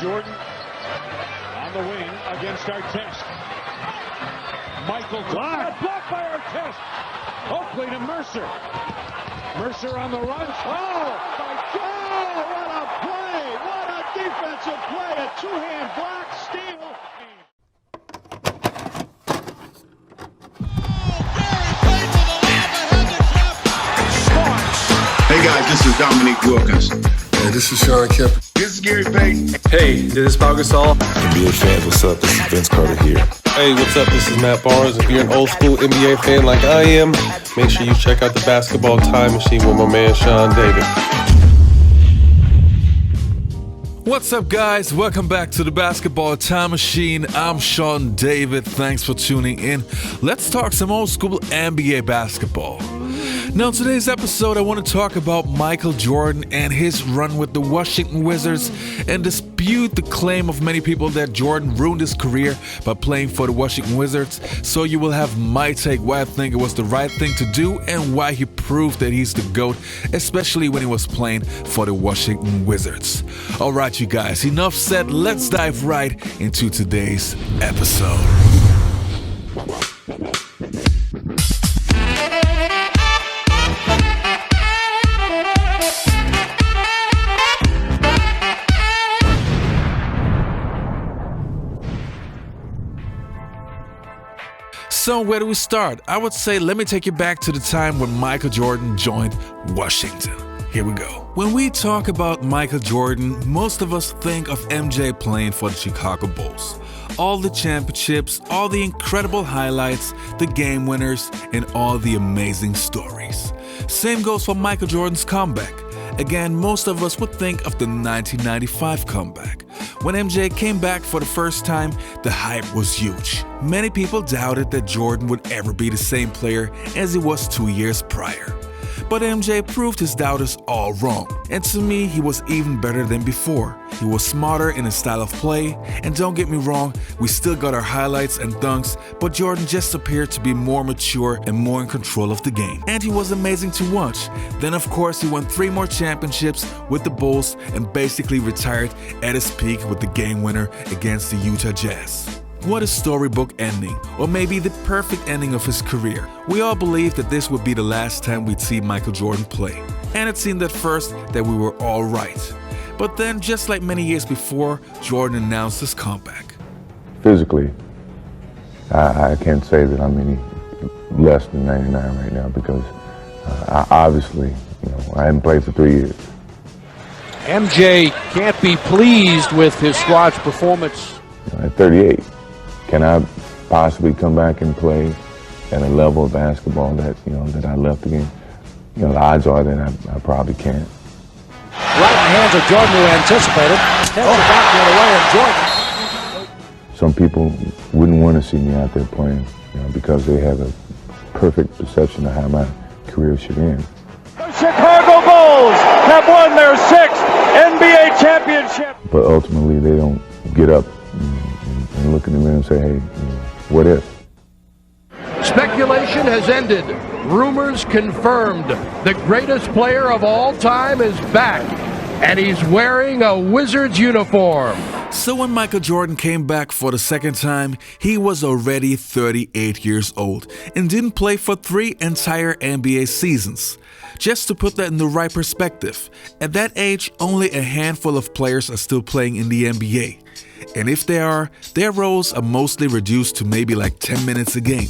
Jordan on the wing against Artest. Michael blocked by Artest. Oakley to Mercer. Mercer on the run. Oh, my God! What a play! What a defensive play! A two-hand block, steal. Hey guys, this is Dominique Wilkins. Hey, this is Sean Kemp. This is Gary Payton. Hey, this is Pau Gasol. NBA fans, what's up? This is Vince Carter here. Hey, what's up? This is Matt Barnes. If you're an old school NBA fan like I am, make sure you check out the Basketball Time Machine with my man Sean David. What's up, guys? Welcome back to the Basketball Time Machine. I'm Sean David. Thanks for tuning in. Let's talk some old school NBA basketball. Now, in today's episode, I want to talk about Michael Jordan and his run with the Washington Wizards and dispute the claim of many people that Jordan ruined his career by playing for the Washington Wizards. So you will have my take why I think it was the right thing to do and why he proved that he's the GOAT, especially when he was playing for the Washington Wizards. All right, you guys, enough said. Let's dive right into today's episode. So where do we start? I would say let me take you back to the time when Michael Jordan joined Washington. Here we go. When we talk about Michael Jordan, most of us think of MJ playing for the Chicago Bulls. All the championships, all the incredible highlights, the game winners, and all the amazing stories. Same goes for Michael Jordan's comeback. Again, most of us would think of the 1995 comeback. When MJ came back for the first time, the hype was huge. Many people doubted that Jordan would ever be the same player as he was 2 years prior. But MJ proved his doubters all wrong. And to me, he was even better than before. He was smarter in his style of play. And don't get me wrong, we still got our highlights and dunks, but Jordan just appeared to be more mature and more in control of the game. And he was amazing to watch. Then of course he won 3 more championships with the Bulls and basically retired at his peak with the game winner against the Utah Jazz. What a storybook ending, or maybe the perfect ending of his career. We all believed that this would be the last time we'd see Michael Jordan play. And it seemed at first that we were all right. But then, just like many years before, Jordan announced his comeback. Physically, I can't say that I'm any less than 99 right now because obviously, I haven't played for 3 years. MJ can't be pleased with his squad's performance. At 38, can I possibly come back and play at a level of basketball that that I left the game? The odds are that I probably can't. Right in the hands of Jordan, who anticipated. Back the other way, and Jordan. Some people wouldn't want to see me out there playing, because they have a perfect perception of how my career should end. The Chicago Bulls have won their 6th NBA championship. But ultimately, they don't get up and look in the mirror and say, hey, what if? Speculation has ended. Rumors confirmed. The greatest player of all time is back, and he's wearing a Wizards uniform. So when Michael Jordan came back for the second time, he was already 38 years old and didn't play for 3 entire NBA seasons. Just to put that in the right perspective, at that age, only a handful of players are still playing in the NBA. And if they are, their roles are mostly reduced to maybe like 10 minutes a game.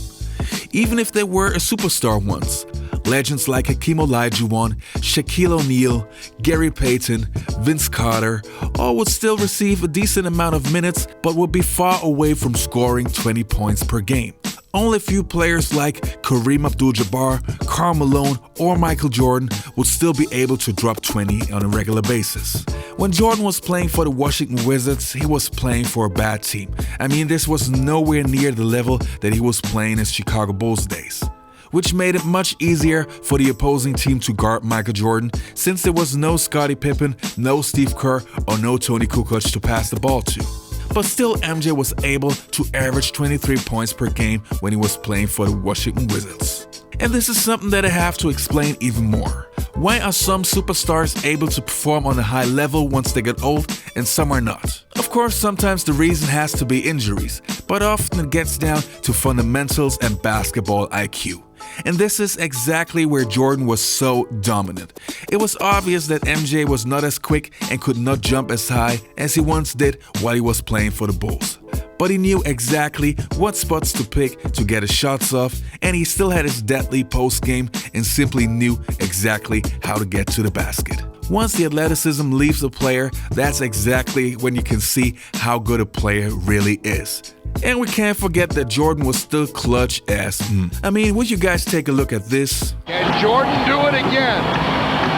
Even if they were a superstar once. Legends like Hakeem Olajuwon, Shaquille O'Neal, Gary Payton, Vince Carter all would still receive a decent amount of minutes but would be far away from scoring 20 points per game. Only a few players like Kareem Abdul-Jabbar, Karl Malone, or Michael Jordan would still be able to drop 20 on a regular basis. When Jordan was playing for the Washington Wizards, he was playing for a bad team. I mean, this was nowhere near the level that he was playing in Chicago Bulls days, which made it much easier for the opposing team to guard Michael Jordan since there was no Scottie Pippen, no Steve Kerr, or no Tony Kukoc to pass the ball to. But still, MJ was able to average 23 points per game when he was playing for the Washington Wizards. And this is something that I have to explain even more. Why are some superstars able to perform on a high level once they get old and some are not? Of course, sometimes the reason has to be injuries, but often it gets down to fundamentals and basketball IQ. And this is exactly where Jordan was so dominant. It was obvious that MJ was not as quick and could not jump as high as he once did while he was playing for the Bulls. But he knew exactly what spots to pick to get his shots off, and he still had his deadly post game and simply knew exactly how to get to the basket. Once the athleticism leaves a player, that's exactly when you can see how good a player really is. And we can't forget that Jordan was still clutch as I mean, would you guys take a look at this? Can Jordan do it again?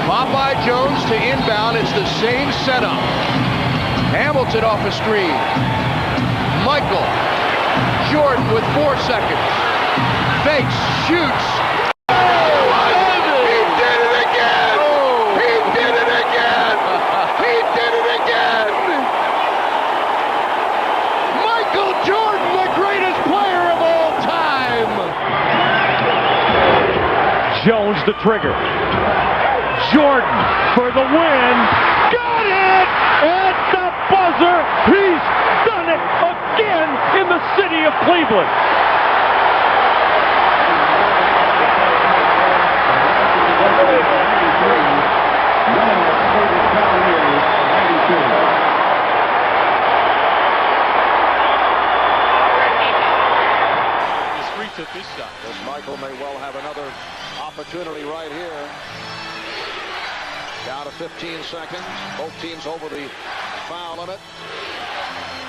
Popeye Jones to inbound. It's the same setup. Hamilton off a screen. Michael. Jordan with 4 seconds. Fakes, shoots. He did it again! He did it again! He did it again! Michael Jordan, the greatest player of all time! Jones the trigger. Jordan for the win. Got it! At the buzzer. He's done it again in the city of Cleveland. Michael may well have another opportunity right here. Down to 15 seconds. Both teams over the foul limit.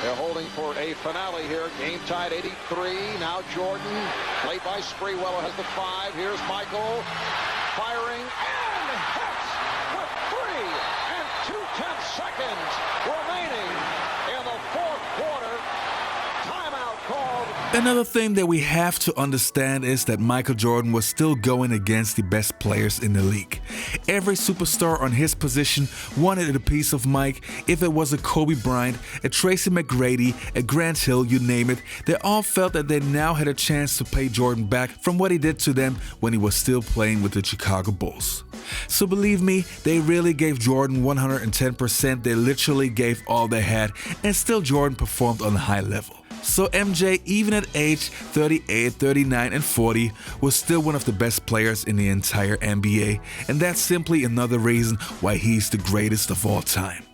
They're holding for a finale here. Game tied 83. Now Jordan, played by Sprewell, has the 5. Here's Michael firing and hits with 3 and 2/10 seconds remaining in the fourth quarter. Timeout called. Another thing that we have to understand is that Michael Jordan was still going against the best players in the league. Every superstar on his position wanted a piece of Mike. If it was a Kobe Bryant, a Tracy McGrady, a Grant Hill, you name it, they all felt that they now had a chance to pay Jordan back from what he did to them when he was still playing with the Chicago Bulls. So believe me, they really gave Jordan 110%. They literally gave all they had, and still Jordan performed on a high level. So MJ, even at age 38, 39, and 40, was still one of the best players in the entire NBA, and that's simply another reason why he's the greatest of all time.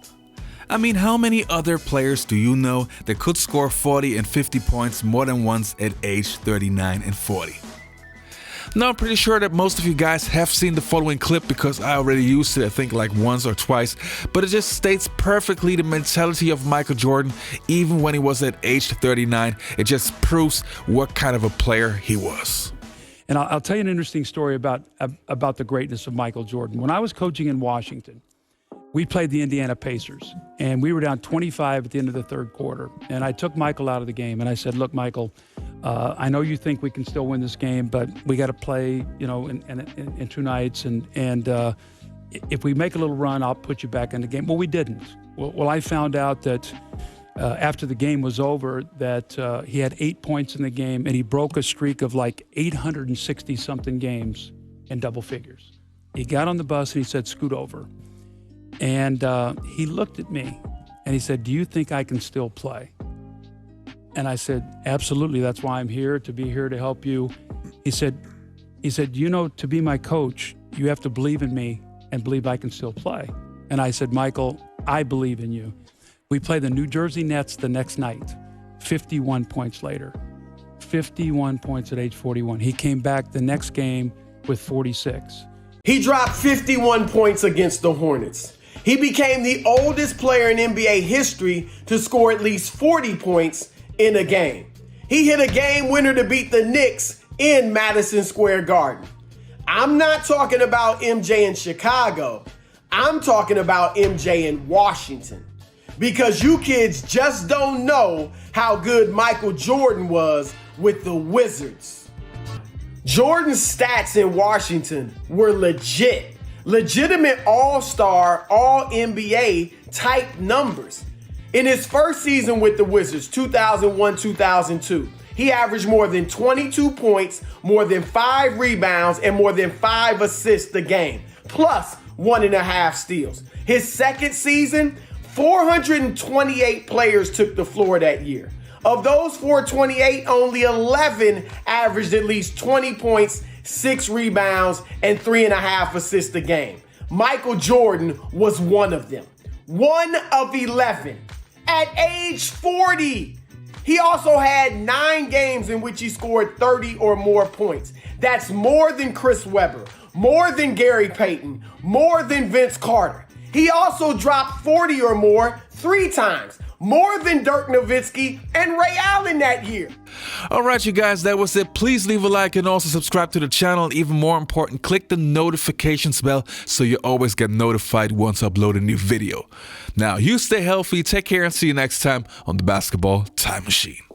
I mean, how many other players do you know that could score 40 and 50 points more than once at age 39 and 40? Now, I'm pretty sure that most of you guys have seen the following clip because I already used it, I think like once or twice, but it just states perfectly the mentality of Michael Jordan even when he was at age 39. It just proves what kind of a player he was. And I'll tell you an interesting story about the greatness of Michael Jordan. When I was coaching in Washington, we played the Indiana Pacers, and we were down 25 at the end of the third quarter. And I took Michael out of the game, and I said, look, Michael, I know you think we can still win this game, but we got to play, in 2 nights. And if we make a little run, I'll put you back in the game. Well, we didn't. Well, I found out that after the game was over that he had 8 points in the game, and he broke a streak of like 860-something games in double figures. He got on the bus, and he said, scoot over. And he looked at me, and he said, do you think I can still play? And I said, absolutely. That's why I'm here, to be here to help you. He said, to be my coach, you have to believe in me and believe I can still play. And I said, Michael, I believe in you. We play the New Jersey Nets the next night, 51 points later, 51 points at age 41. He came back the next game with 46. He dropped 51 points against the Hornets. He became the oldest player in NBA history to score at least 40 points in a game. He hit a game winner to beat the Knicks in Madison Square Garden. I'm not talking about MJ in Chicago. I'm talking about MJ in Washington. Because you kids just don't know how good Michael Jordan was with the Wizards. Jordan's stats in Washington were legit. Legitimate all-star, all-NBA type numbers. In his first season with the Wizards, 2001-2002, he averaged more than 22 points, more than 5 rebounds, and more than 5 assists a game. plus 1.5 steals. His second season, 428 players took the floor that year. Of those 428, only 11 averaged at least 20 points, 6 rebounds, and 3.5 assists a game. Michael Jordan was one of them. One of 11. At age 40. He also had 9 games in which he scored 30 or more points. That's more than Chris Webber, more than Gary Payton, more than Vince Carter. He also dropped 40 or more 3 times, more than Dirk Nowitzki and Ray Allen that year. All right, you guys, that was it. Please leave a like and also subscribe to the channel. Even more important, click the notifications bell so you always get notified once I upload a new video. Now, you stay healthy, take care, and see you next time on the Basketball Time Machine.